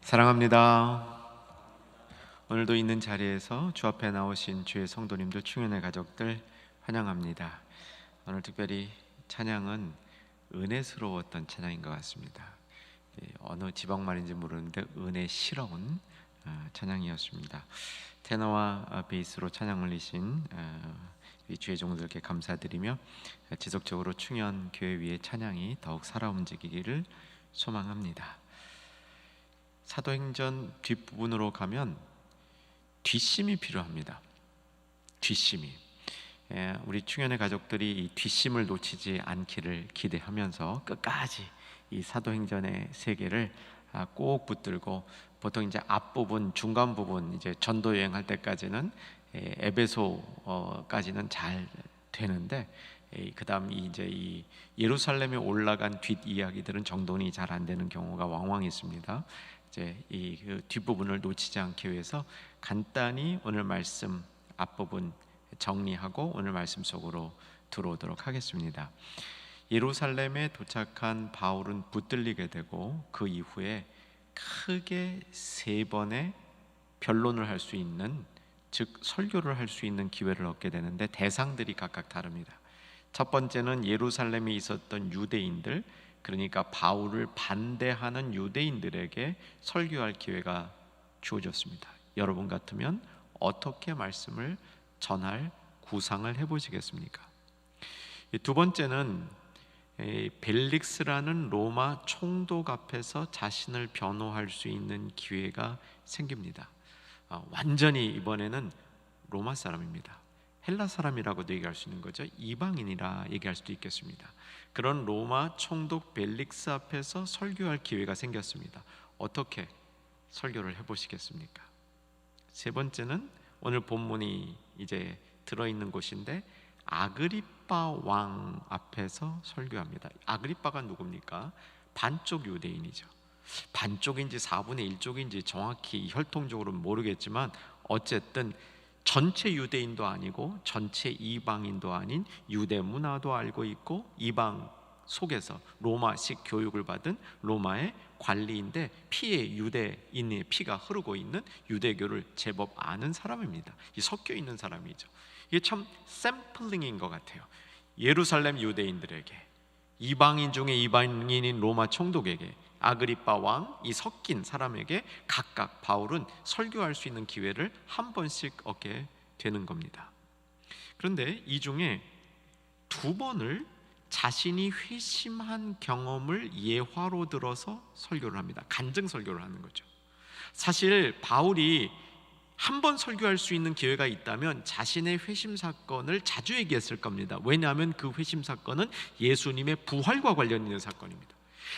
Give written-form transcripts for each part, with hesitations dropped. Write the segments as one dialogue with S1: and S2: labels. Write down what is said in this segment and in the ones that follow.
S1: 사랑합니다. 오늘도 있는 자리에서 주 앞에 나오신 주의 성도님들, 충현의 가족들 환영합니다. 오늘 특별히 찬양은 은혜스러웠던 찬양인 것 같습니다. 어느 지방말인지 모르는데 은혜스러운 찬양이었습니다. 테너와 베이스로 찬양 올리신 주의 종들께 감사드리며 지속적으로 충현 교회 위의 찬양이 더욱 살아 움직이기를 소망합니다. 사도행전 뒷부분으로 가면 뒷심이 필요합니다. 뒷심이. 우리 충현의 가족들이 이 뒷심을 놓치지 않기를 기대하면서 끝까지 이 사도행전의 세계를 꼭 붙들고, 보통 이제 앞부분, 중간 부분 이제 전도 여행할 때까지는 에베소까지는 잘 되는데, 그다음 이제 이 예루살렘에 올라간 뒷 이야기들은 정돈이 잘 안 되는 경우가 왕왕 있습니다. 이제 이 뒷부분을 놓치지 않기 위해서 간단히 오늘 말씀 앞부분 정리하고 오늘 말씀 속으로 들어오도록 하겠습니다. 예루살렘에 도착한 바울은 붙들리게 되고, 그 이후에 크게 세 번의 변론을 할 수 있는, 즉 설교를 할 수 있는 기회를 얻게 되는데, 대상들이 각각 다릅니다. 첫 번째는 예루살렘에 있었던 유대인들, 그러니까 바울을 반대하는 유대인들에게 설교할 기회가 주어졌습니다. 여러분 같으면 어떻게 말씀을 전할 구상을 해보시겠습니까? 두 번째는 벨릭스라는 로마 총독 앞에서 자신을 변호할 수 있는 기회가 생깁니다. 완전히 이번에는 로마 사람입니다. 헬라 사람이라고도 얘기할 수 있는 거죠. 이방인이라 얘기할 수도 있겠습니다. 그런 로마 총독 벨릭스 앞에서 설교할 기회가 생겼습니다. 어떻게 설교를 해보시겠습니까? 세 번째는 오늘 본문이 이제 들어있는 곳인데, 아그리빠 왕 앞에서 설교합니다. 아그리빠가 누굽니까? 반쪽 유대인이죠. 반쪽인지 4분의 1쪽인지 정확히 혈통적으로는 모르겠지만, 어쨌든 전체 유대인도 아니고 전체 이방인도 아닌, 유대 문화도 알고 있고 이방 속에서 로마식 교육을 받은 로마의 관리인데, 피에 유대인의 피가 흐르고 있는, 유대교를 제법 아는 사람입니다. 이 섞여 있는 사람이죠. 이게 참 샘플링인 것 같아요. 예루살렘 유대인들에게, 이방인 중에 이방인인 로마 총독에게, 아그리빠 왕, 이 섞인 사람에게 각각 바울은 설교할 수 있는 기회를 한 번씩 얻게 되는 겁니다. 그런데 이 중에 두 번을 자신이 회심한 경험을 예화로 들어서 설교를 합니다. 간증 설교를 하는 거죠. 사실 바울이 한 번 설교할 수 있는 기회가 있다면 자신의 회심 사건을 자주 얘기했을 겁니다. 왜냐하면 그 회심 사건은 예수님의 부활과 관련 있는 사건입니다.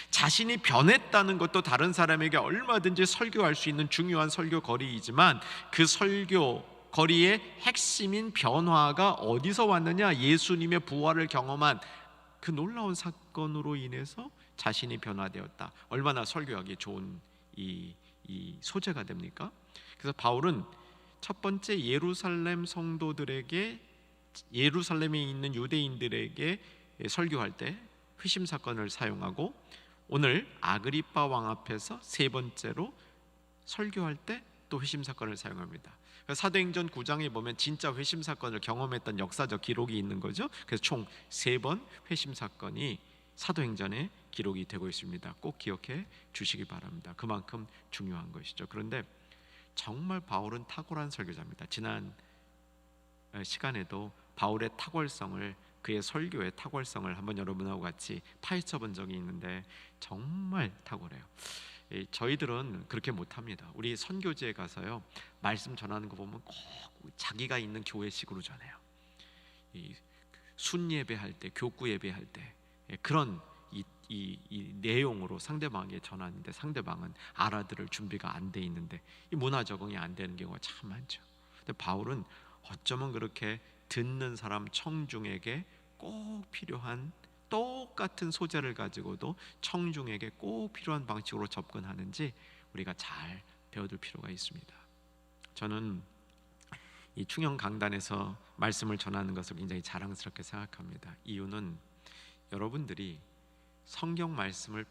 S1: 자신이 변했다는 것도 다른 사람에게 얼마든지 설교할 수 있는 중요한 설교 거리이지만, 그 설교 거리의 핵심인 변화가 어디서 왔느냐? 예수님의 부활을 경험한 그 놀라운 사건으로 인해서 자신이 변화되었다. 얼마나 설교하기 좋은 이 소재가 됩니까? 그래서 바울은 첫 번째 예루살렘 성도들에게, 예루살렘에 있는 유대인들에게 설교할 때 회심 사건을 사용하고, 오늘 아그리빠 왕 앞에서 세 번째로 설교할 때 또 회심 사건을 사용합니다. 사도행전 9장에 보면 진짜 회심 사건을 경험했던 역사적 기록이 있는 거죠. 그래서 총 3번 회심 사건이 사도행전에 기록이 되고 있습니다. 꼭 기억해 주시기 바랍니다. 그만큼 중요한 것이죠. 그런데 정말 바울은 탁월한 설교자입니다. 지난 시간에도 바울의 탁월성을, 그의 설교의 탁월성을 한번 여러분하고 같이 파헤쳐 본 적이 있는데 정말 탁월해요. 저희들은 그렇게 못합니다. 우리 선교지에 가서요, 말씀 전하는 거 보면 꼭 자기가 있는 교회식으로 전해요. 순 예배할 때, 교구 예배할 때 그런 이 내용으로 상대방에게 전하는데, 상대방은 알아들을 준비가 안 돼 있는데 이 문화 적응이 안 되는 경우가 참 많죠. 근데 바울은 어쩌면 그렇게 듣는 사람 청중에게 꼭 필요한, 똑같은 소재를 가지고도 청중에게 꼭 필요한 방식으로 접근하는지 우리가 잘 배워둘 필요가 있습니다. 저는 이 충영 강단에서 말씀을 전하는 것을 굉장히 자랑스럽게 생각합니다. 이유는 여러분들이 성경 말씀을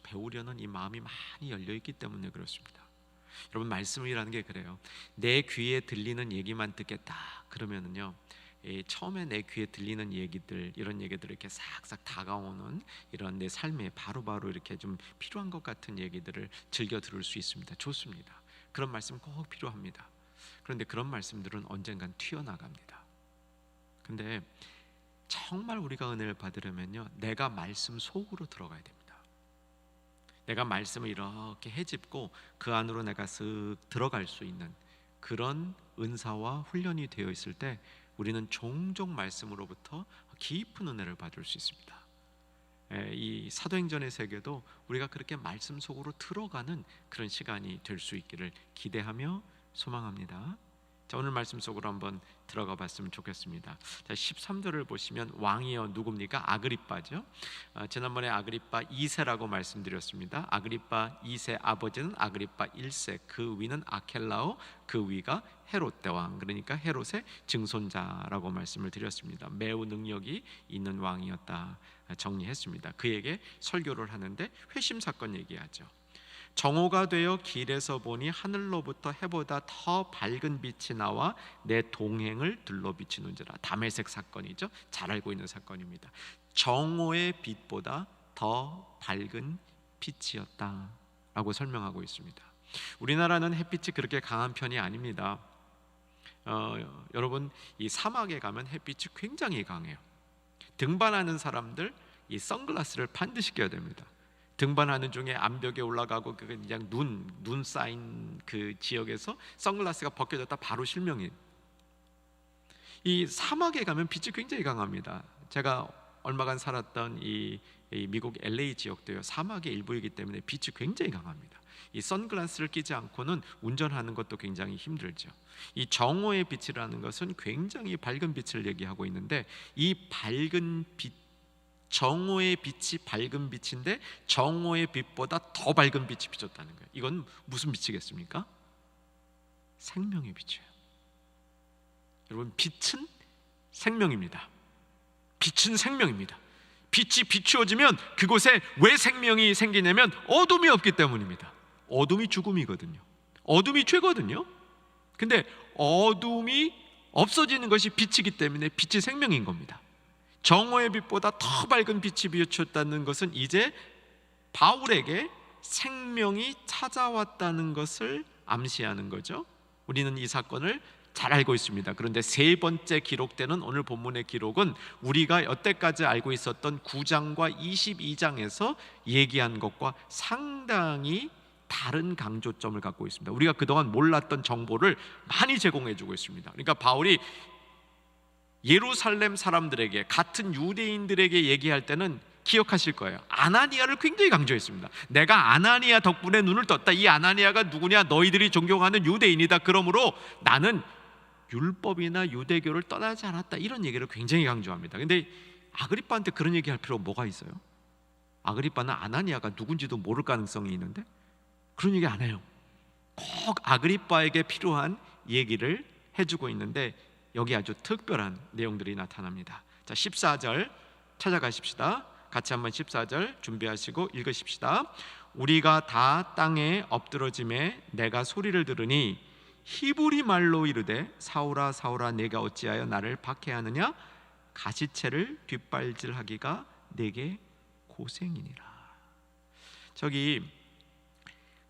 S1: 배우려는 이 마음이 많이 열려 있기 때문에 그렇습니다. 여러분, 말씀이라는 게 그래요. 내 귀에 들리는 얘기만 듣겠다 그러면은요, 처음에 내 귀에 들리는 얘기들, 이런 얘기들 이렇게 싹싹 다가오는 이런 내 삶에 바로바로 이렇게 좀 필요한 것 같은 얘기들을 즐겨 들을 수 있습니다. 좋습니다. 그런 말씀 꼭 필요합니다. 그런데 그런 말씀들은 언젠간 튀어나갑니다. 근데 정말 우리가 은혜를 받으려면요, 내가 말씀 속으로 들어가야 됩니다. 내가 말씀을 이렇게 헤집고 그 안으로 내가 쓱 들어갈 수 있는 그런 은사와 훈련이 되어 있을 때 우리는 종종 말씀으로부터 깊은 은혜를 받을 수 있습니다. 이 사도행전의 세계도 우리가 그렇게 말씀 속으로 들어가는 그런 시간이 될 수 있기를 기대하며 소망합니다. 자, 오늘 말씀 속으로 한번 들어가 봤으면 좋겠습니다. 자, 13절을 보시면 왕이요 누굽니까? 아그리빠죠. 지난번에 아그리빠 2세라고 말씀드렸습니다. 아그리빠 2세 아버지는 아그리빠 1세, 그 위는 아켈라오, 그 위가 헤롯 대왕, 그러니까 헤롯의 증손자라고 말씀을 드렸습니다. 매우 능력이 있는 왕이었다 정리했습니다. 그에게 설교를 하는데 회심 사건 얘기하죠. 정오가 되어 길에서 보니 하늘로부터 해보다 더 밝은 빛이 나와 내 동행을 들러 비치는지라. 다메섹 사건이죠. 잘 알고 있는 사건입니다. 정오의 빛보다 더 밝은 빛이었다 라고 설명하고 있습니다. 우리나라는 햇빛이 그렇게 강한 편이 아닙니다. 여러분, 이 사막에 가면 햇빛이 굉장히 강해요. 등반하는 사람들 이 선글라스를 반드시 껴야 됩니다. 등반하는 중에 암벽에 올라가고 그냥 눈 쌓인 그 지역에서 선글라스가 벗겨졌다 바로 실명이에요. 이 사막에 가면 빛이 굉장히 강합니다. 제가 얼마간 살았던 이 미국 LA 지역도요, 사막의 일부이기 때문에 빛이 굉장히 강합니다. 이 선글라스를 끼지 않고는 운전하는 것도 굉장히 힘들죠. 이 정오의 빛이라는 것은 굉장히 밝은 빛을 얘기하고 있는데, 이 밝은 빛, 정오의 빛이 밝은 빛인데 정오의 빛보다 더 밝은 빛이 비쳤다는 거예요. 이건 무슨 빛이겠습니까? 생명의 빛이에요. 여러분, 빛은 생명입니다. 빛은 생명입니다. 빛이 비추어지면 그곳에 왜 생명이 생기냐면 어둠이 없기 때문입니다. 어둠이 죽음이거든요. 어둠이 죄거든요. 근데 어둠이 없어지는 것이 빛이기 때문에 빛이 생명인 겁니다. 정오의 빛보다 더 밝은 빛이 비추었다는 것은 이제 바울에게 생명이 찾아왔다는 것을 암시하는 거죠. 우리는 이 사건을 잘 알고 있습니다. 그런데 세 번째 기록되는 오늘 본문의 기록은 우리가 여태까지 알고 있었던 9장과 22장에서 얘기한 것과 상당히 다른 강조점을 갖고 있습니다. 우리가 그동안 몰랐던 정보를 많이 제공해주고 있습니다. 그러니까 바울이 예루살렘 사람들에게, 같은 유대인들에게 얘기할 때는 기억하실 거예요. 아나니아를 굉장히 강조했습니다. 내가 아나니아 덕분에 눈을 떴다. 이 아나니아가 누구냐? 너희들이 존경하는 유대인이다. 그러므로 나는 율법이나 유대교를 떠나지 않았다. 이런 얘기를 굉장히 강조합니다. 근데 아그리빠한테 그런 얘기할 필요가 뭐가 있어요? 아그리빠는 아나니아가 누군지도 모를 가능성이 있는데 그런 얘기 안 해요. 꼭 아그리빠에게 필요한 얘기를 해주고 있는데 여기 아주 특별한 내용들이 나타납니다. 자, 14절 찾아가십시다. 같이 한번 14절 준비하시고 읽으십시다. 우리가 다 땅에 엎드러짐에 내가 소리를 들으니 히브리 말로 이르되 사울아 사울아 내가 어찌하여 나를 박해하느냐? 가시체를 뒷발질하기가 내게 고생이니라. 저기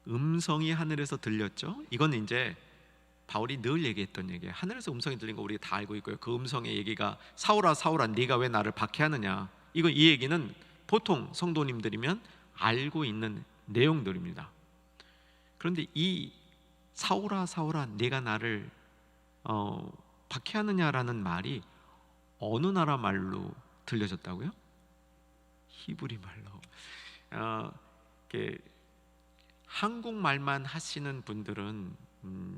S1: 음성이 하늘에서 들렸죠? 이건 이제 바울이 늘 얘기했던 얘기예요. 하늘에서 음성이 들린 거 우리가 다 알고 있고요. 그 음성의 얘기가 사울아 사울아 네가 왜 나를 박해하느냐, 이 얘기는 보통 성도님들이면 알고 있는 내용들입니다. 그런데 이 사울아 사울아 네가 나를 박해하느냐라는 말이 어느 나라 말로 들려졌다고요? 히브리 말로. 한국말만 하시는 분들은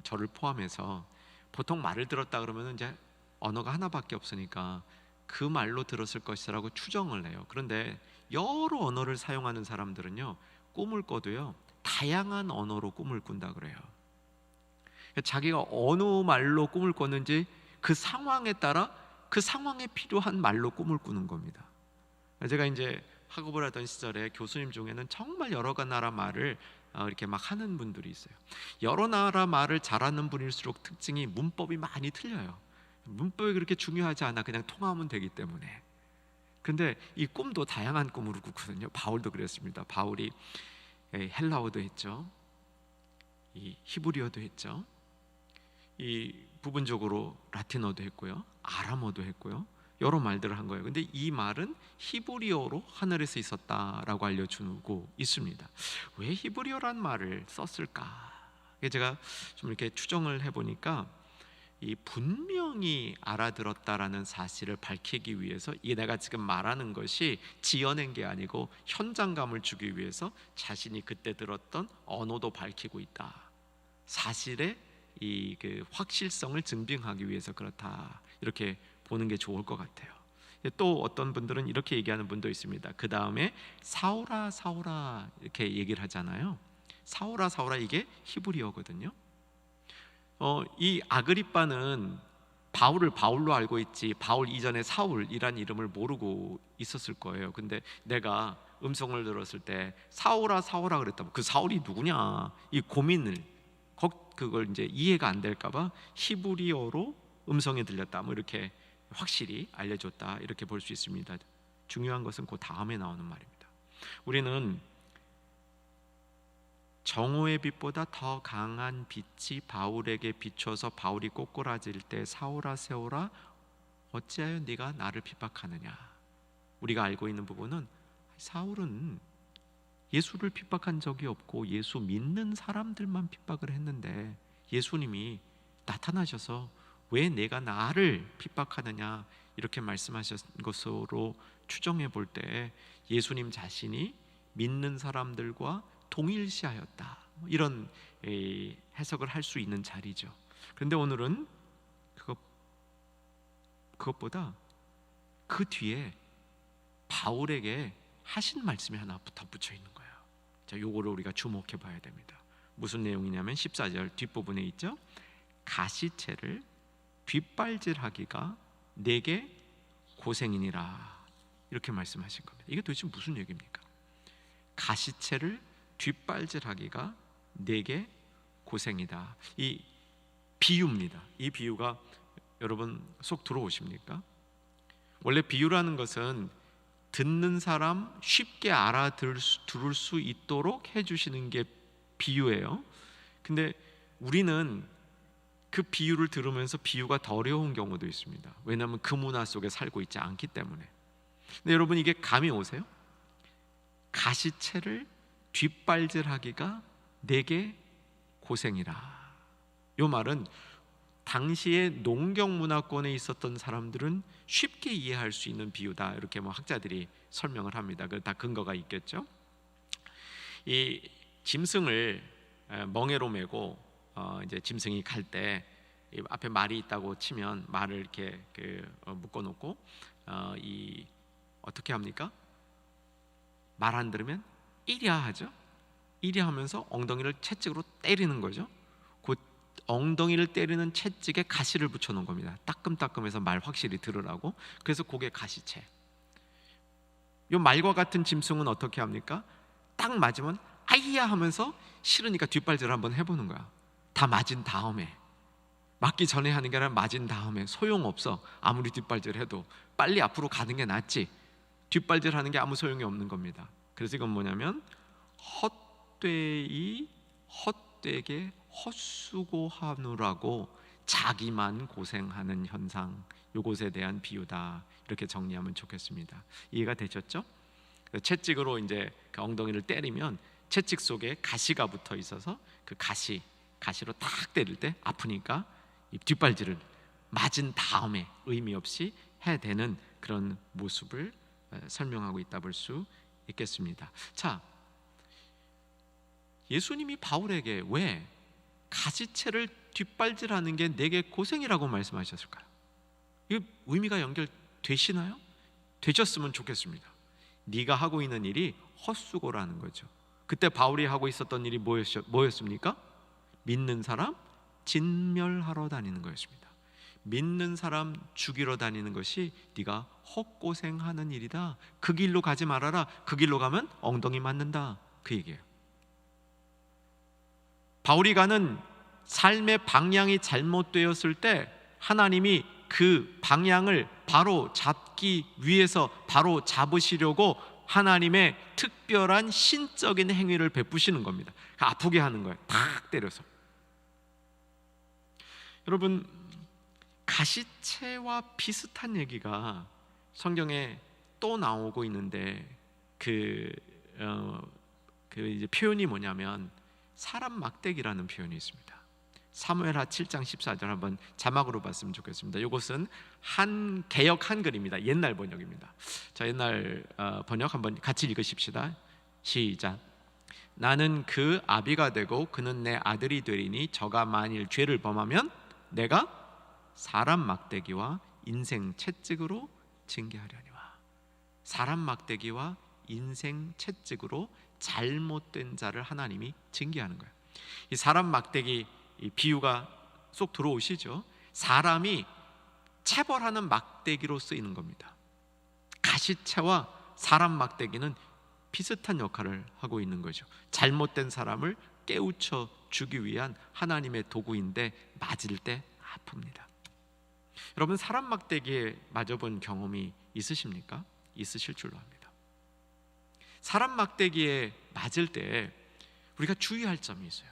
S1: 저를 포함해서 보통 말을 들었다 그러면 이제 언어가 하나밖에 없으니까 그 말로 들었을 것이라고 추정을 해요. 그런데 여러 언어를 사용하는 사람들은요, 꿈을 꿔도요 다양한 언어로 꿈을 꾼다 그래요. 자기가 어느 말로 꿈을 꿨는지 그 상황에 따라 그 상황에 필요한 말로 꿈을 꾸는 겁니다. 제가 이제 학업을 하던 시절에 교수님 중에는 정말 여러 나라 말을 이렇게 막 하는 분들이 있어요. 여러 나라 말을 잘하는 분일수록 특징이 문법이 많이 틀려요. 문법이 그렇게 중요하지 않아. 그냥 통하면 되기 때문에. 근데 이 꿈도 다양한 꿈을 꾸거든요. 바울도 그랬습니다. 바울이 헬라어도 했죠. 이 히브리어도 했죠. 이 부분적으로 라틴어도 했고요. 아람어도 했고요. 여러 말들을 한 거예요. 근데 이 말은 히브리어로 하늘에서 있었다라고 알려주고 있습니다. 왜 히브리어란 말을 썼을까? 제가 좀 이렇게 추정을 해보니까 이 분명히 알아들었다라는 사실을 밝히기 위해서 이 내가 지금 말하는 것이 지어낸 게 아니고 현장감을 주기 위해서 자신이 그때 들었던 언어도 밝히고 있다. 사실의 이 그 확실성을 증빙하기 위해서 그렇다. 이렇게 보는 게 좋을 것 같아요. 또 어떤 분들은 이렇게 얘기하는 분도 있습니다. 그 다음에 사울아 사울아 이렇게 얘기를 하잖아요. 사울아 사울아 이게 히브리어거든요. 이 아그리빠는 바울을 바울로 알고 있지 바울 이전에 사울이란 이름을 모르고 있었을 거예요. 근데 내가 음성을 들었을 때 사울아 사울아 그랬다고 그 사울이 누구냐 이 고민을 그걸 이제 이해가 안 될까봐 히브리어로 음성이 들렸다 뭐 이렇게 확실히 알려줬다 이렇게 볼 수 있습니다. 중요한 것은 그 다음에 나오는 말입니다. 우리는 정오의 빛보다 더 강한 빛이 바울에게 비춰서 바울이 꼬꾸라질 때 사울아 세울아 어찌하여 네가 나를 핍박하느냐. 우리가 알고 있는 부분은 사울은 예수를 핍박한 적이 없고 예수 믿는 사람들만 핍박을 했는데 예수님이 나타나셔서 왜 내가 나를 핍박하느냐 이렇게 말씀하신 것으로 추정해 볼 때 예수님 자신이 믿는 사람들과 동일시하였다 이런 해석을 할 수 있는 자리죠. 그런데 오늘은 그것보다 그 뒤에 바울에게 하신 말씀이 하나 덧붙여 있는 거예요. 자, 요거를 우리가 주목해 봐야 됩니다. 무슨 내용이냐면 14절 뒷부분에 있죠. 가시채를 뒷발질하기가 내게 고생이니라 이렇게 말씀하신 겁니다. 이게 도대체 무슨 얘기입니까? 가시채를 뒷발질하기가 내게 고생이다. 이 비유입니다. 이 비유가 여러분 속 들어오십니까? 원래 비유라는 것은 듣는 사람 쉽게 알아들을 수 있도록 해주시는 게 비유예요. 근데 우리는 그 비유를 들으면서 비유가 더 어려운 경우도 있습니다. 왜냐하면 그 문화 속에 살고 있지 않기 때문에. 근데 여러분 이게 감이 오세요? 가시채를 뒷발질하기가 내게 고생이라. 이 말은 당시에 농경 문화권에 있었던 사람들은 쉽게 이해할 수 있는 비유다 이렇게 학자들이 설명을 합니다. 그 다 근거가 있겠죠. 이 짐승을 멍에로 메고 이제 짐승이 갈 때 앞에 말이 있다고 치면 말을 이렇게 묶어놓고 이 어떻게 합니까? 말 안 들으면 이랴 하죠. 이랴 하면서 엉덩이를 채찍으로 때리는 거죠. 그 엉덩이를 때리는 채찍에 가시를 붙여놓은 겁니다. 따끔따끔해서 말 확실히 들으라고. 그래서 그게 가시채. 이 말과 같은 짐승은 어떻게 합니까? 딱 맞으면 아이야 하면서 싫으니까 뒷발질을 한번 해보는 거야. 다 맞은 다음에, 맞기 전에 하는 게 아니라 맞은 다음에. 소용없어. 아무리 뒷발질 해도 빨리 앞으로 가는 게 낫지. 뒷발질 하는 게 아무 소용이 없는 겁니다. 그래서 이건 뭐냐면 헛되게 헛수고하느라고 자기만 고생하는 현상, 이것에 대한 비유다 이렇게 정리하면 좋겠습니다. 이해가 되셨죠? 채찍으로 이제 그 엉덩이를 때리면 채찍 속에 가시가 붙어 있어서 그 가시로 딱 때릴 때 아프니까 이 뒷발질을 맞은 다음에 의미 없이 해대는 그런 모습을 설명하고 있다 볼 수 있겠습니다. 자, 예수님이 바울에게 왜 가시채를 뒷발질하는 게 내게 고생이라고 말씀하셨을까요? 이게 의미가 연결되시나요? 되셨으면 좋겠습니다. 네가 하고 있는 일이 헛수고라는 거죠. 그때 바울이 하고 있었던 일이 뭐였습니까? 믿는 사람 진멸하러 다니는 거였습니다. 믿는 사람 죽이러 다니는 것이 네가 헛고생하는 일이다. 그 길로 가지 말아라. 그 길로 가면 엉덩이 맞는다. 그 얘기예요. 바울이 가는 삶의 방향이 잘못되었을 때 하나님이 그 방향을 바로 잡기 위해서 바로 잡으시려고 하나님의 특별한 신적인 행위를 베푸시는 겁니다. 아프게 하는 거예요. 탁 때려서. 여러분, 가시채와 비슷한 얘기가 성경에 또 나오고 있는데 이제 표현이 뭐냐면 사람 막대기라는 표현이 있습니다. 사무엘하 7장 14절 한번 자막으로 봤으면 좋겠습니다. 이것은 한 개역 한글입니다. 옛날 번역입니다. 자, 옛날 번역 한번 같이 읽으십시다. 시작. 나는 그 아비가 되고 그는 내 아들이 되리니 저가 만일 죄를 범하면 내가 사람 막대기와 인생 채찍으로 징계하려니와. 사람 막대기와 인생 채찍으로 잘못된 자를 하나님이 징계하는 거예요. 이 사람 막대기, 이 비유가 쏙 들어오시죠? 사람이 체벌하는 막대기로 쓰이는 겁니다. 가시채와 사람 막대기는 비슷한 역할을 하고 있는 거죠. 잘못된 사람을 깨우쳐 주기 위한 하나님의 도구인데 맞을 때 아픕니다. 여러분, 사람 막대기에 맞아본 경험이 있으십니까? 있으실 줄로 합니다. 사람 막대기에 맞을 때 우리가 주의할 점이 있어요.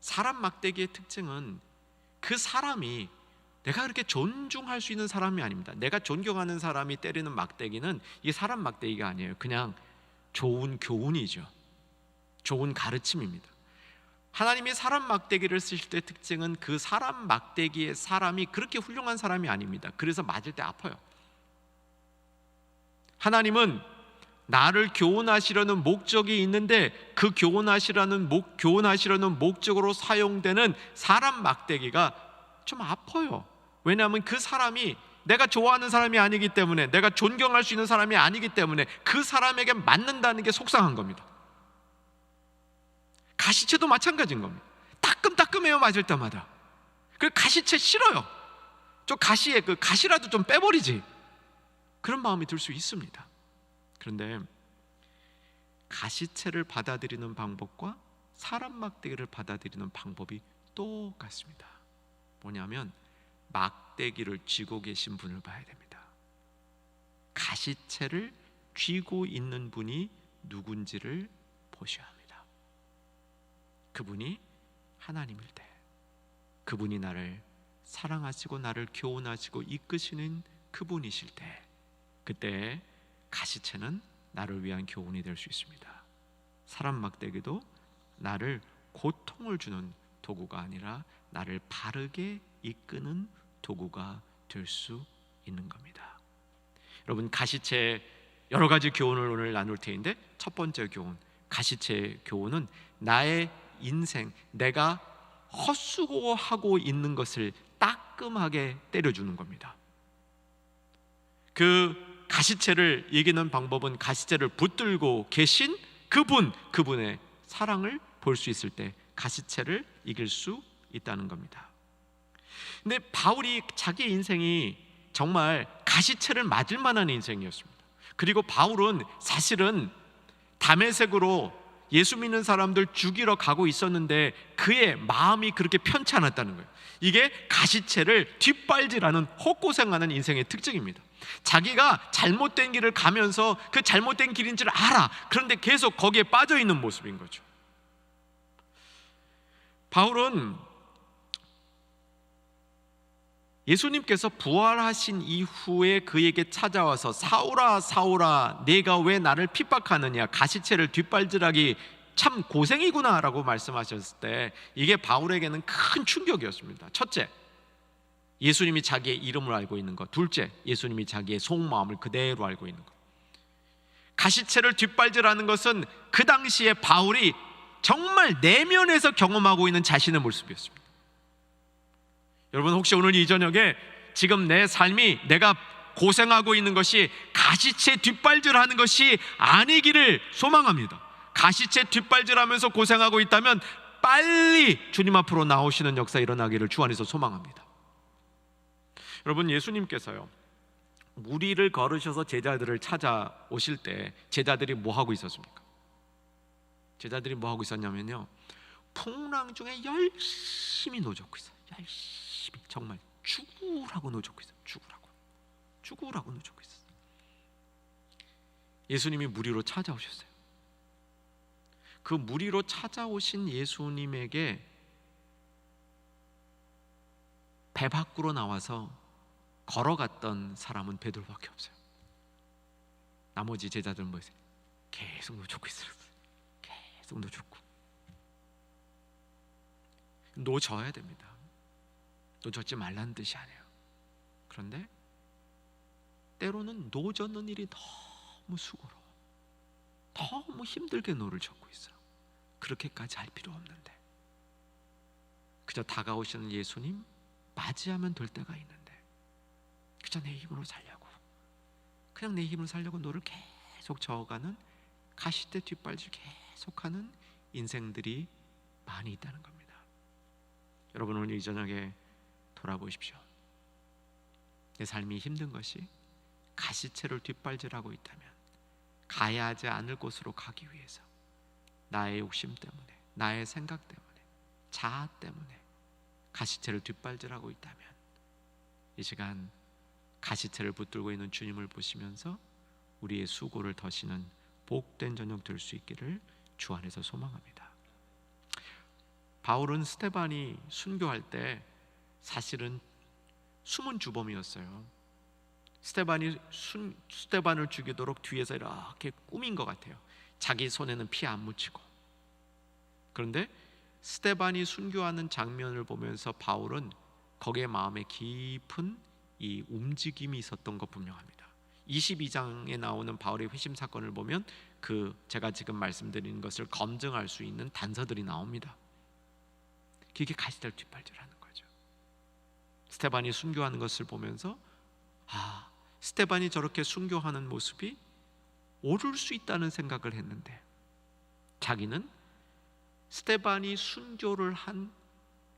S1: 사람 막대기의 특징은 그 사람이 내가 그렇게 존중할 수 있는 사람이 아닙니다. 내가 존경하는 사람이 때리는 막대기는 이게 사람 막대기가 아니에요. 그냥 좋은 교훈이죠. 좋은 가르침입니다. 하나님이 사람 막대기를 쓰실 때 특징은 그 사람 막대기의 사람이 그렇게 훌륭한 사람이 아닙니다. 그래서 맞을 때 아파요. 하나님은 나를 교훈하시려는 목적이 있는데 그 교훈하시려는 목적으로 사용되는 사람 막대기가 좀 아파요. 왜냐하면 그 사람이 내가 좋아하는 사람이 아니기 때문에, 내가 존경할 수 있는 사람이 아니기 때문에 그 사람에게 맞는다는 게 속상한 겁니다. 가시채도 마찬가지인 겁니다. 따끔따끔해요, 맞을 때마다. 그 가시채 싫어요. 저 가시에 그 가시라도 좀 빼버리지. 그런 마음이 들 수 있습니다. 그런데 가시채를 받아들이는 방법과 사람 막대기를 받아들이는 방법이 똑같습니다. 뭐냐면 막대기를 쥐고 계신 분을 봐야 됩니다. 가시채를 쥐고 있는 분이 누군지를 보셔야 합니다. 그분이 하나님일 때, 그분이 나를 사랑하시고 나를 교훈하시고 이끄시는 그분이실 때, 그때 가시채는 나를 위한 교훈이 될 수 있습니다. 사람 막대기도 나를 고통을 주는 도구가 아니라 나를 바르게 이끄는 도구가 될 수 있는 겁니다. 여러분, 가시채 여러 가지 교훈을 오늘 나눌 텐데, 첫 번째 교훈, 가시채 교훈은 나의 인생, 내가 헛수고하고 있는 것을 따끔하게 때려주는 겁니다. 그 가시채를 이기는 방법은 가시채를 붙들고 계신 그분의 사랑을 볼 수 있을 때 가시채를 이길 수 있다는 겁니다. 근데 바울이 자기 인생이 정말 가시채를 맞을 만한 인생이었습니다. 그리고 바울은 사실은 다메섹으로 예수 믿는 사람들 죽이러 가고 있었는데 그의 마음이 그렇게 편치 않았다는 거예요. 이게 가시채를 뒷발질하는 헛고생하는 인생의 특징입니다. 자기가 잘못된 길을 가면서 그 잘못된 길인 줄 알아. 그런데 계속 거기에 빠져 있는 모습인 거죠. 바울은 예수님께서 부활하신 이후에 그에게 찾아와서 사울아 사울아 네가 왜 나를 핍박하느냐, 가시채를 뒷발질하기 참 고생이구나 라고 말씀하셨을 때 이게 바울에게는 큰 충격이었습니다. 첫째, 예수님이 자기의 이름을 알고 있는 것. 둘째, 예수님이 자기의 속마음을 그대로 알고 있는 것. 가시채를 뒷발질하는 것은 그 당시에 바울이 정말 내면에서 경험하고 있는 자신의 모습이었습니다. 여러분, 혹시 오늘 이 저녁에 지금 내 삶이, 내가 고생하고 있는 것이 가시채 뒷발질하는 것이 아니기를 소망합니다. 가시채 뒷발질하면서 고생하고 있다면 빨리 주님 앞으로 나오시는 역사 일어나기를 주 안에서 소망합니다. 여러분, 예수님께서요 무리를 걸으셔서 제자들을 찾아오실 때 제자들이 뭐 하고 있었습니까? 제자들이 뭐 하고 있었냐면요, 풍랑 중에 열심히 노젓고 있어요. 열심히, 정말 죽으라고 노젓고 있어요. 죽으라고 노젓고 있어요. 예수님이 무리로 찾아오셨어요. 그 무리로 찾아오신 예수님에게 배 밖으로 나와서 걸어갔던 사람은 베드로밖에 없어요. 나머지 제자들은 뭐였어요? 계속 노젓고 있어요. 계속 노젓고. 노져야 됩니다. 노젓지 말라는 뜻이 아니에요. 그런데 때로는 노젓는 일이 너무 수고로워, 너무 힘들게 노를 젓고 있어요. 그렇게까지 할 필요 없는데 그저 다가오시는 예수님 맞이하면 될 때가 있는데 그저 내 힘으로 살려고, 그냥 내 힘으로 살려고 노를 계속 저어가는, 가시대 뒷발질 계속하는 인생들이 많이 있다는 겁니다. 여러분, 오늘 이 저녁에 돌아보십시오. 내 삶이 힘든 것이 가시채를 뒷발질하고 있다면 가야 하지 않을 곳으로 가기 위해서 나의 욕심 때문에, 나의 생각 때문에, 자아 때문에 가시채를 뒷발질하고 있다면 이 시간 가시채를 붙들고 있는 주님을 보시면서 우리의 수고를 더시는 복된 저녁 될 수 있기를 주 안에서 소망합니다. 바울은 스데반이 순교할 때 사실은 숨은 주범이었어요. 스데반을 죽이도록 뒤에서 이렇게 꾸민 것 같아요. 자기 손에는 피 안 묻히고. 그런데 스데반이 순교하는 장면을 보면서 바울은 거기에 마음에 깊은 이 움직임이 있었던 것 분명합니다. 22장에 나오는 바울의 회심 사건을 보면 그 제가 지금 말씀드리는 것을 검증할 수 있는 단서들이 나옵니다. 그게 가시들 뒷발질하는 거죠. 스데반이 순교하는 것을 보면서 스데반이 저렇게 순교하는 모습이 옳을 수 있다는 생각을 했는데 자기는 스데반이 순교를 한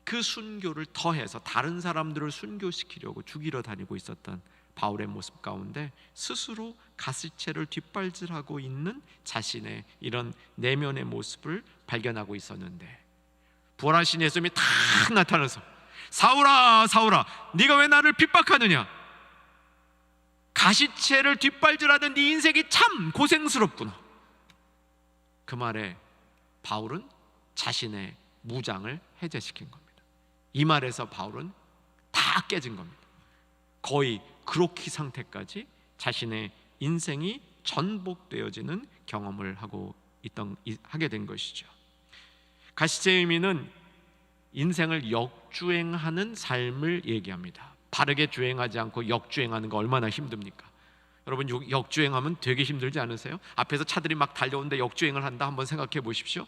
S1: 그 순교를 더해서 다른 사람들을 순교시키려고 죽이러 다니고 있었던 바울의 모습 가운데 스스로 가시채를 뒷발질하고 있는 자신의 이런 내면의 모습을 발견하고 있었는데 부활하신 예수님이 다 나타나서 사울아 사울아 네가 왜 나를 핍박하느냐, 가시채를 뒷발질하던 네 인생이 참 고생스럽구나. 그 말에 바울은 자신의 무장을 해제시킨 겁니다. 이 말에서 바울은 다 깨진 겁니다. 거의 그로키 상태까지 자신의 인생이 전복되어지는 경험을 하게 된 것이죠. 가시제의 의미는 인생을 역주행하는 삶을 얘기합니다. 바르게 주행하지 않고 역주행하는 거 얼마나 힘듭니까? 여러분, 역주행하면 되게 힘들지 않으세요? 앞에서 차들이 막 달려오는데 역주행을 한다, 한번 생각해 보십시오.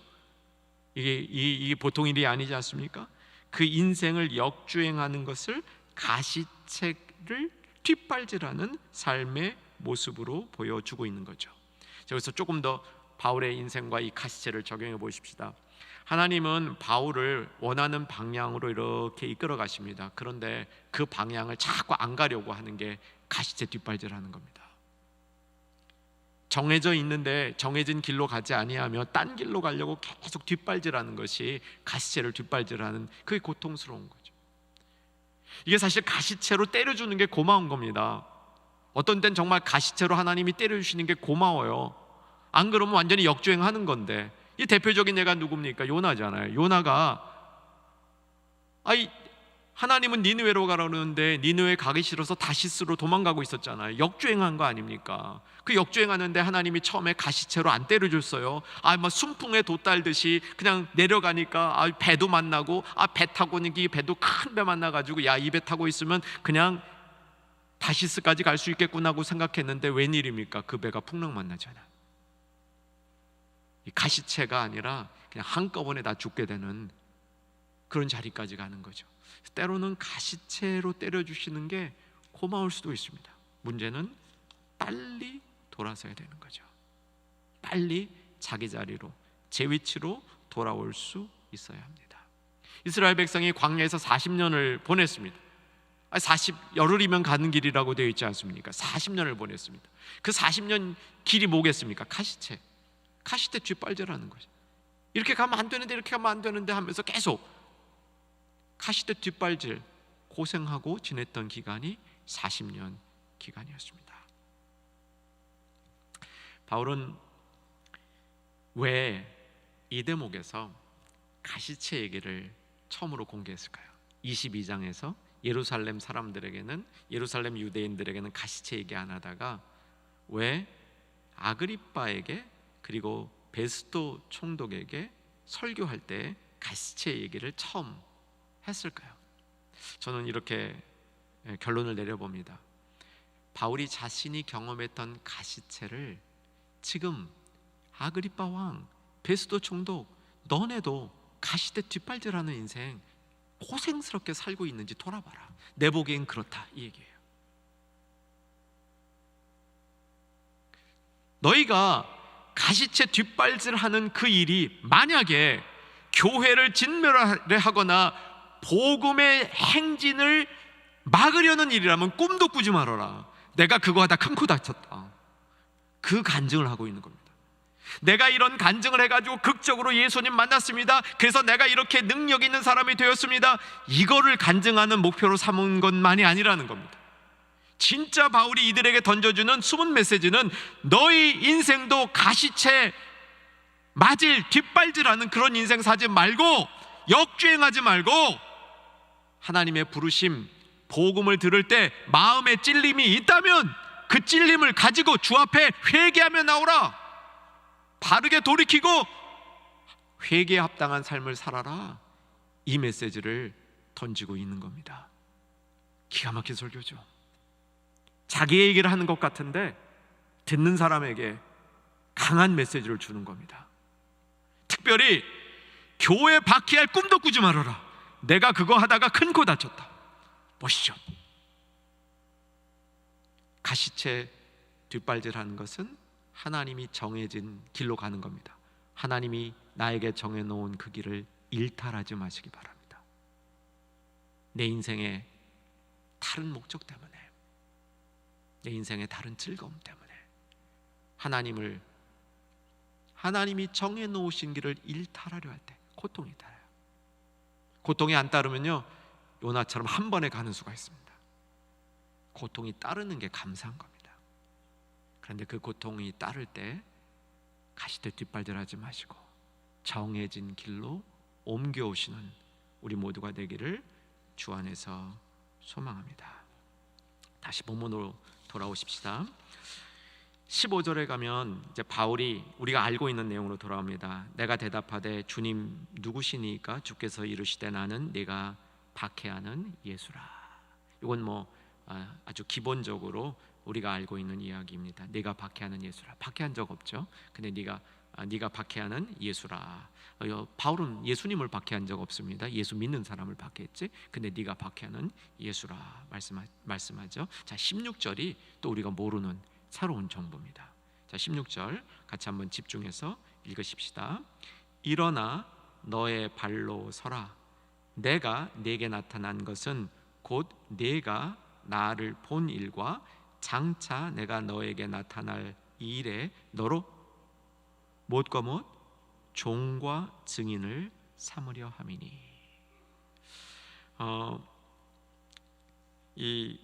S1: 이게 보통 일이 아니지 않습니까? 그 인생을 역주행하는 것을 가시채를 뒷발질하는 삶의 모습으로 보여주고 있는 거죠. 여기서 조금 더 바울의 인생과 이 가시채를 적용해 보십시다. 하나님은 바울을 원하는 방향으로 이렇게 이끌어 가십니다. 그런데 그 방향을 자꾸 안 가려고 하는 게 가시채 뒷발질하는 겁니다. 정해져 있는데 정해진 길로 가지 아니하며 딴 길로 가려고 계속 뒷발질하는 것이 가시채를 뒷발질하는, 그게 고통스러운 거죠. 이게 사실 가시채로 때려주는 게 고마운 겁니다. 어떤 땐 정말 가시채로 하나님이 때려주시는 게 고마워요. 안 그러면 완전히 역주행하는 건데. 이 대표적인 예가 누굽니까? 요나잖아요. 요나가 하나님은 니느웨로 가라 그러는데 니느웨 가기 싫어서 다시스로 도망가고 있었잖아요. 역주행한 거 아닙니까? 그 역주행하는데 하나님이 처음에 가시채로 안 때려줬어요. 막 순풍에 돛 달듯이 그냥 내려가니까 배도 만나고 배 타고 있는 게 배도 큰 배 만나가지고 이 배 타고 있으면 그냥 다시스까지 갈 수 있겠구나 하고 생각했는데 웬일입니까? 그 배가 풍랑 만나잖아요. 이 가시채가 아니라 그냥 한꺼번에 다 죽게 되는 그런 자리까지 가는 거죠. 때로는 가시채로 때려주시는 게 고마울 수도 있습니다. 문제는 빨리 돌아서야 되는 거죠. 빨리 자기 자리로, 제 위치로 돌아올 수 있어야 합니다. 이스라엘 백성이 광야에서 40년을 보냈습니다. 열흘이면 가는 길이라고 되어 있지 않습니까? 40년을 보냈습니다. 그 40년 길이 뭐겠습니까? 카시체 뒷발질하는 거죠. 이렇게 가면 안 되는데 이렇게 가면 안 되는데 하면서 계속 카시테 뒷발질 고생하고 지냈던 기간이 40년 기간이었습니다. 바울은 왜 이 대목에서 가시체 얘기를 처음으로 공개했을까요? 22장에서 예루살렘 사람들에게는, 예루살렘 유대인들에게는 가시체 얘기 안 하다가 왜 아그리빠에게 그리고 베스도 총독에게 설교할 때 가시체 얘기를 처음 했을까요? 저는 이렇게 결론을 내려봅니다. 바울이 자신이 경험했던 가시체를 지금 아그리빠 왕, 베스도 총독, 너네도 가시대 뒷발질하는 인생 고생스럽게 살고 있는지 돌아봐라. 내 보기엔 그렇다, 이 얘기예요. 너희가 가시체 뒷발질하는 그 일이 만약에 교회를 진멸하거나 복음의 행진을 막으려는 일이라면 꿈도 꾸지 말아라. 내가 그거 하다 큰 코 다쳤다. 그 간증을 하고 있는 겁니다. 내가 이런 간증을 해가지고 극적으로 예수님 만났습니다. 그래서 내가 이렇게 능력 있는 사람이 되었습니다. 이거를 간증하는 목표로 삼은 것만이 아니라는 겁니다. 진짜 바울이 이들에게 던져주는 숨은 메시지는 너희 인생도 가시체 맞을 뒷발질하는 그런 인생 사지 말고, 역주행하지 말고, 하나님의 부르심, 복음을 들을 때 마음에 찔림이 있다면 그 찔림을 가지고 주 앞에 회개하며 나오라. 바르게 돌이키고 회개에 합당한 삶을 살아라. 이 메시지를 던지고 있는 겁니다. 기가 막힌 설교죠. 자기 얘기를 하는 것 같은데 듣는 사람에게 강한 메시지를 주는 겁니다. 특별히 교회 박해할 꿈도 꾸지 말아라. 내가 그거 하다가 큰 코 다쳤다. 보시죠. 가시체 뒷발질하는 것은 하나님이 정해진 길로 가는 겁니다. 하나님이 나에게 정해놓은 그 길을 일탈하지 마시기 바랍니다. 내 인생의 다른 목적 때문에, 내 인생의 다른 즐거움 때문에 하나님이 정해놓으신 길을 일탈하려 할 때 고통이 따라요. 고통이 안 따르면요, 요나처럼 한 번에 가는 수가 있습니다. 고통이 따르는 게 감사한 겁니다. 그런데 그 고통이 따를 때 가시대 뒷발질하지 마시고 정해진 길로 옮겨오시는 우리 모두가 되기를 주 안에서 소망합니다. 다시 본문으로 돌아오십시다. 15절에 가면 이제 바울이 우리가 알고 있는 내용으로 돌아옵니다. 내가 대답하되 주님 누구시니까? 주께서 이르시되 나는 네가 박해하는 예수라. 이건 아주 기본적으로 우리가 알고 있는 이야기입니다. 네가 박해하는 예수라. 박해한 적 없죠. 근데 네가 박해하는 예수라. 바울은 예수님을 박해한 적 없습니다. 예수 믿는 사람을 박해했지. 근데 네가 박해하는 예수라 말씀하죠. 자, 16절이 또 우리가 모르는 새로운 정보입니다. 자, 16절 같이 한번 집중해서 읽으십시다. 일어나 너의 발로 서라. 내가 네게 나타난 것은 곧 네가 나를 본 일과 장차 내가 너에게 나타날 이 일에 너로 못과 못 종과 증인을 삼으려 함이니. 이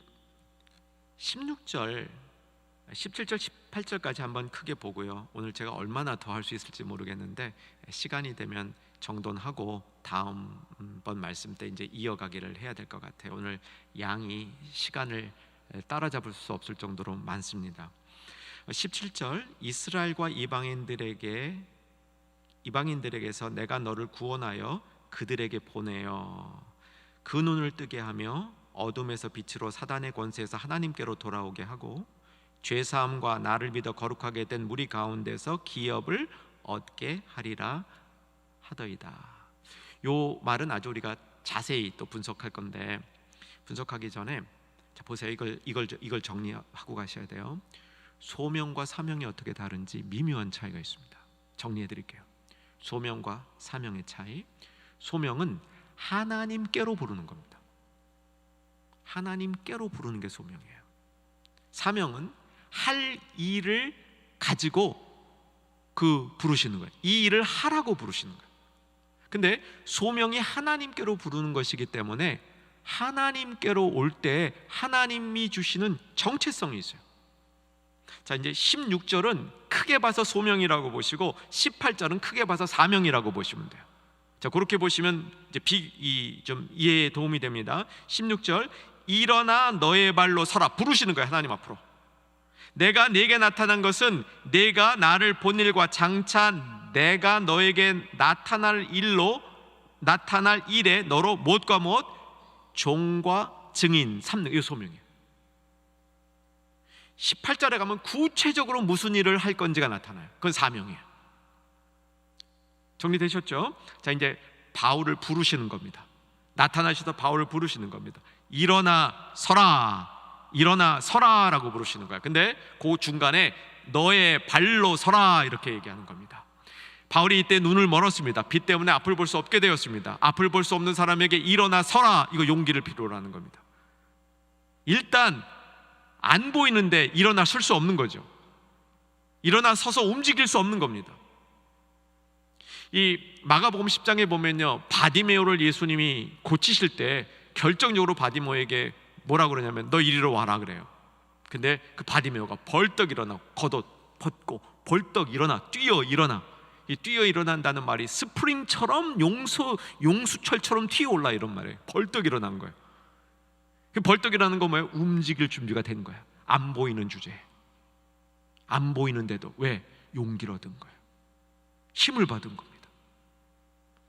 S1: 16절, 17절, 18절까지 한번 크게 보고요. 오늘 제가 얼마나 더 할 수 있을지 모르겠는데 시간이 되면 정돈하고 다음번 말씀 때 이제 이어가기를 해야 될 것 같아요. 오늘 양이 시간을 따라잡을 수 없을 정도로 많습니다. 17절 이스라엘과 이방인들에게서 내가 너를 구원하여 그들에게 보내어 그 눈을 뜨게 하며 어둠에서 빛으로 사단의 권세에서 하나님께로 돌아오게 하고 죄사함과 나를 믿어 거룩하게 된 무리 가운데서 기업을 얻게 하리라 하더이다. 요 말은 아주 우리가 자세히 또 분석할 건데 분석하기 전에 자, 보세요. 이걸 정리하고 가셔야 돼요. 소명과 사명이 어떻게 다른지 미묘한 차이가 있습니다. 정리해 드릴게요. 소명과 사명의 차이. 소명은 하나님께로 부르는 겁니다. 하나님께로 부르는 게 소명이에요. 사명은 할 일을 가지고 부르시는 거예요. 이 일을 하라고 부르시는 거예요. 근데 소명이 하나님께로 부르는 것이기 때문에 하나님께로 올 때 하나님이 주시는 정체성이 있어요. 자, 이제 16절은 크게 봐서 소명이라고 보시고 18절은 크게 봐서 사명이라고 보시면 돼요. 자, 그렇게 보시면 이제 좀 이해에 도움이 됩니다. 16절, 일어나 너의 발로 서라, 부르시는 거예요. 하나님 앞으로. 내가 네게 나타난 것은 네가 나를 본 일과 장차 내가 너에게 나타날 일에 너로 못과 못, 종과 증인 삼는 이 소명이에요. 18절에 가면 구체적으로 무슨 일을 할 건지가 나타나요. 그건 사명이에요. 정리되셨죠? 자, 이제 바울을 부르시는 겁니다. 나타나셔서 바울을 부르시는 겁니다. 일어나 서라, 일어나 서라라고 부르시는 거야. 근데 그 중간에 너의 발로 서라 이렇게 얘기하는 겁니다. 바울이 이때 눈을 멀었습니다. 빛 때문에 앞을 볼 수 없게 되었습니다. 앞을 볼 수 없는 사람에게 일어나 서라, 이거 용기를 필요로 하는 겁니다. 일단 안 보이는데 일어나 설 수 없는 거죠. 일어나 서서 움직일 수 없는 겁니다. 이 마가복음 10장에 보면요, 바디메오를 예수님이 고치실 때 결정적으로 바디메오에게 뭐라고 그러냐면 너 이리로 와라 그래요. 근데 그 바디메오가 벌떡 일어나고 겉옷 벗고 벌떡 일어나, 뛰어 일어나. 이 뛰어 일어난다는 말이 스프링처럼 용수철처럼 튀어올라 이런 말이에요. 벌떡 일어난 거예요. 그 벌떡 일어나는 거 뭐예요? 움직일 준비가 된 거야. 안 보이는 주제에, 안 보이는데도 왜? 용기를 얻은 거예요. 힘을 받은 겁니다.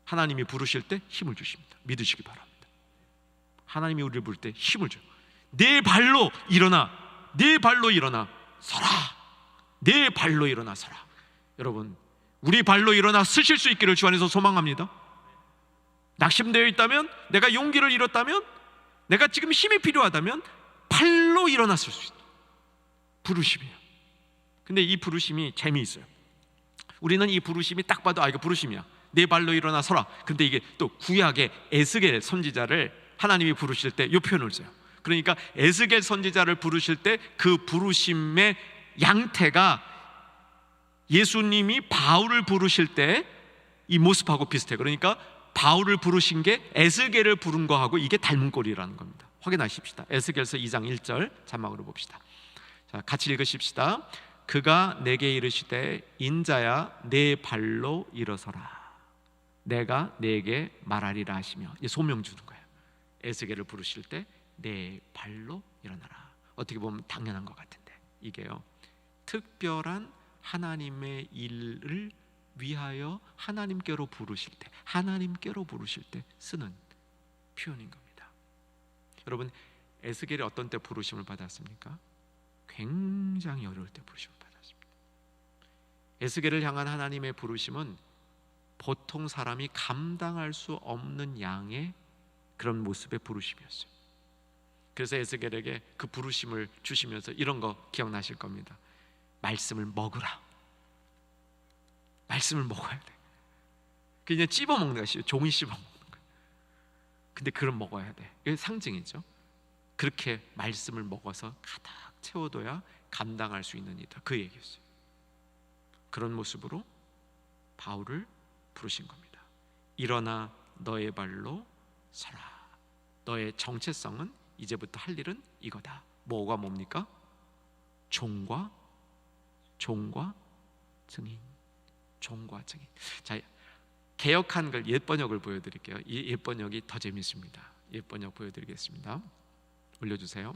S1: 하나님이 부르실 때 힘을 주십니다. 믿으시기 바랍니다. 하나님이 우리를 부를 때 힘을 줘요. 내 발로 일어나, 내 발로 일어나 서라, 내 발로 일어나 서라. 여러분, 우리 발로 일어나 쓰실 수 있기를 주 안에서 소망합니다. 낙심되어 있다면, 내가 용기를 잃었다면, 내가 지금 힘이 필요하다면 발로 일어났을 수 있다. 부르심이에요. 근데 이 부르심이 재미있어요. 우리는 이 부르심이 딱 봐도 이거 부르심이야. 내 발로 일어나 서라. 근데 이게 또 구약의 에스겔 선지자를 하나님이 부르실 때 이 표현을 써요. 그러니까 에스겔 선지자를 부르실 때 그 부르심의 양태가 예수님이 바울을 부르실 때 이 모습하고 비슷해요. 그러니까 바울을 부르신 게 에스겔을 부른 거하고 이게 닮은 꼴이라는 겁니다. 확인하십시다. 에스겔서 2장 1절 자막으로 봅시다. 자, 같이 읽으십시다. 그가 내게 이르시되 인자야 내 발로 일어서라, 내가 내게 말하리라 하시며, 소명 주는 거예요. 에스겔을 부르실 때 내 발로 일어나라. 어떻게 보면 당연한 것 같은데 이게요, 특별한 하나님의 일을 위하여 하나님께로 부르실 때 쓰는 표현인 겁니다. 여러분, 에스겔이 어떤 때 부르심을 받았습니까? 굉장히 어려울 때 부르심을 받았습니다. 에스겔을 향한 하나님의 부르심은 보통 사람이 감당할 수 없는 양의 그런 모습의 부르심이었어요. 그래서 에스겔에게 그 부르심을 주시면서 이런 거 기억나실 겁니다. 말씀을 먹으라. 말씀을 먹어야 돼. 그냥 씹어 먹는 것이에요. 종이 씹어 먹는 거예요. 근데 그걸 먹어야 돼. 이게 상징이죠. 그렇게 말씀을 먹어서 가득 채워둬야 감당할 수 있는 이다, 그 얘기였어요. 그런 모습으로 바울을 부르신 겁니다. 일어나 너의 발로 서라. 너의 정체성은 이제부터 할 일은 이거다. 뭐가 뭡니까? 종과 증인. 종과 증인. 자, 개역 한글 옛 번역을 보여드릴게요. 이 옛 번역이 더 재밌습니다. 옛 번역 보여드리겠습니다. 올려주세요.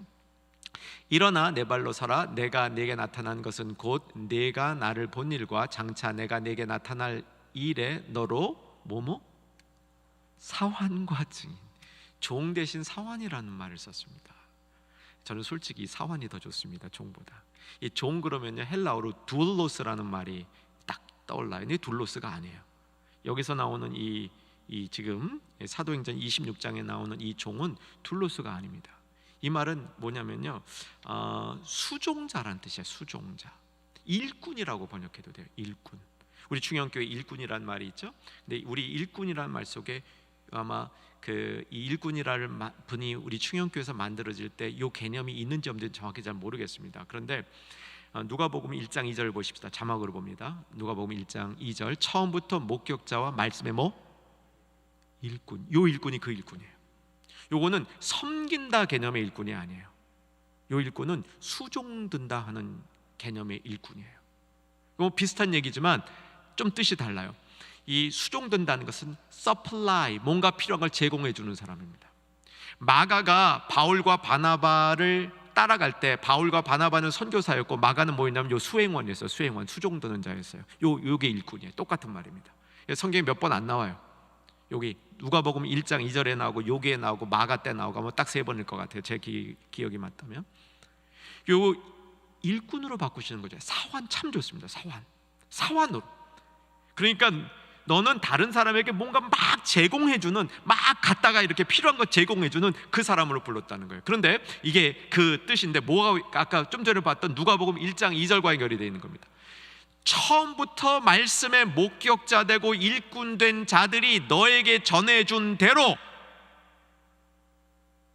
S1: 일어나 내 발로 서라. 내가 내게 나타난 것은 곧 내가 나를 본 일과 장차 내가 내게 나타날 일에 너로 사환과 증인. 종 대신 사환이라는 말을 썼습니다. 저는 솔직히 사환이 더 좋습니다, 종보다. 이 종 그러면요, 헬라어로 둘로스라는 말이 딱 떠올라요. 근데 둘로스가 아니에요. 여기서 나오는 이 지금 사도행전 26장에 나오는 이 종은 둘로스가 아닙니다. 이 말은 뭐냐면요, 수종자란 뜻이에요. 수종자. 일꾼이라고 번역해도 돼요. 일꾼. 우리 충영교회 일꾼이란 말이 있죠. 근데 우리 일꾼이란 말 속에 아마 이 일꾼이라는 분이 우리 충영교회에서 만들어질 때 이 개념이 있는지 없는지 정확히 잘 모르겠습니다. 그런데 누가복음 1장 2절 보십시다. 자막으로 봅니다. 누가복음 1장 2절, 처음부터 목격자와 말씀의 일꾼. 요 일꾼이 그 일꾼이에요. 요거는 섬긴다 개념의 일꾼이 아니에요. 요 일꾼은 수종든다 하는 개념의 일꾼이에요. 이거 비슷한 얘기지만 좀 뜻이 달라요. 이 수종든다는 것은 supply, 뭔가 필요한 걸 제공해 주는 사람입니다. 마가가 바울과 바나바를 따라갈 때, 바울과 바나바는 선교사였고 마가는 뭐였냐면 요 수행원이었어요. 수행원, 수종드는 자였어요. 요게 일꾼이에요. 똑같은 말입니다. 성경에 몇 번 안 나와요. 여기 누가복음 1장 2절에 나오고 여기에 나오고 마가 때 나오고 아마 딱 3번일 것 같아요. 제 기억이 맞다면. 요 일꾼으로 바꾸시는 거죠. 사환 참 좋습니다. 사환으로. 그러니까 너는 다른 사람에게 뭔가 막 제공해주는, 막 갖다가 이렇게 필요한 거 제공해주는 그 사람으로 불렀다는 거예요. 그런데 이게 그 뜻인데 뭐가 아까 좀 전에 봤던 누가복음 1장 2절과 연결이 되어 있는 겁니다. 처음부터 말씀의 목격자 되고 일꾼 된 자들이 너에게 전해준 대로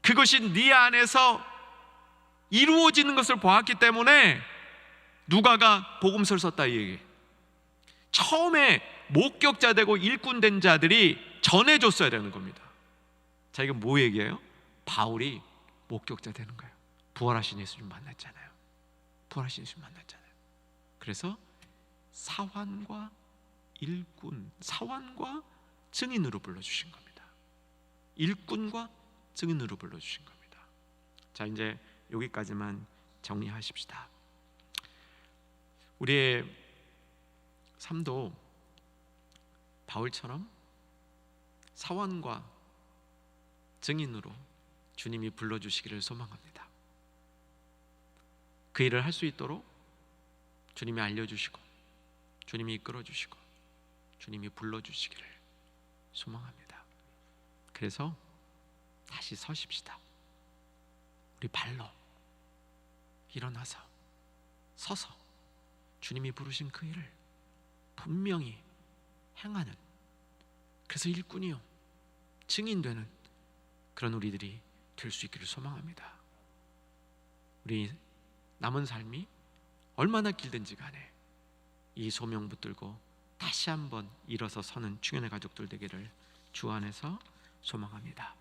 S1: 그것이 네 안에서 이루어지는 것을 보았기 때문에 누가가 복음서를 썼다 이 얘기예요. 처음에 목격자 되고 일꾼 된 자들이 전해줬어야 되는 겁니다. 자, 이게 뭐 얘기예요? 바울이 목격자 되는 거예요. 부활하신 예수님 만났잖아요. 부활하신 예수님 만났잖아요. 그래서 사환과 일꾼, 사환과 증인으로 불러주신 겁니다. 일꾼과 증인으로 불러주신 겁니다. 자, 이제 여기까지만 정리하십시다. 우리의 삶도 바울처럼 사원과 증인으로 주님이 불러주시기를 소망합니다. 그 일을 할 수 있도록 주님이 알려주시고 주님이 이끌어주시고 주님이 불러주시기를 소망합니다. 그래서 다시 서십시다. 우리 발로 일어나서 서서 주님이 부르신 그 일을 분명히 행하는, 그래서 일꾼이요 증인되는 그런 우리들이 될 수 있기를 소망합니다. 우리 남은 삶이 얼마나 길든지 간에 이 소명 붙들고 다시 한번 일어서 서는 충현의 가족들 되기를 주 안에서 소망합니다.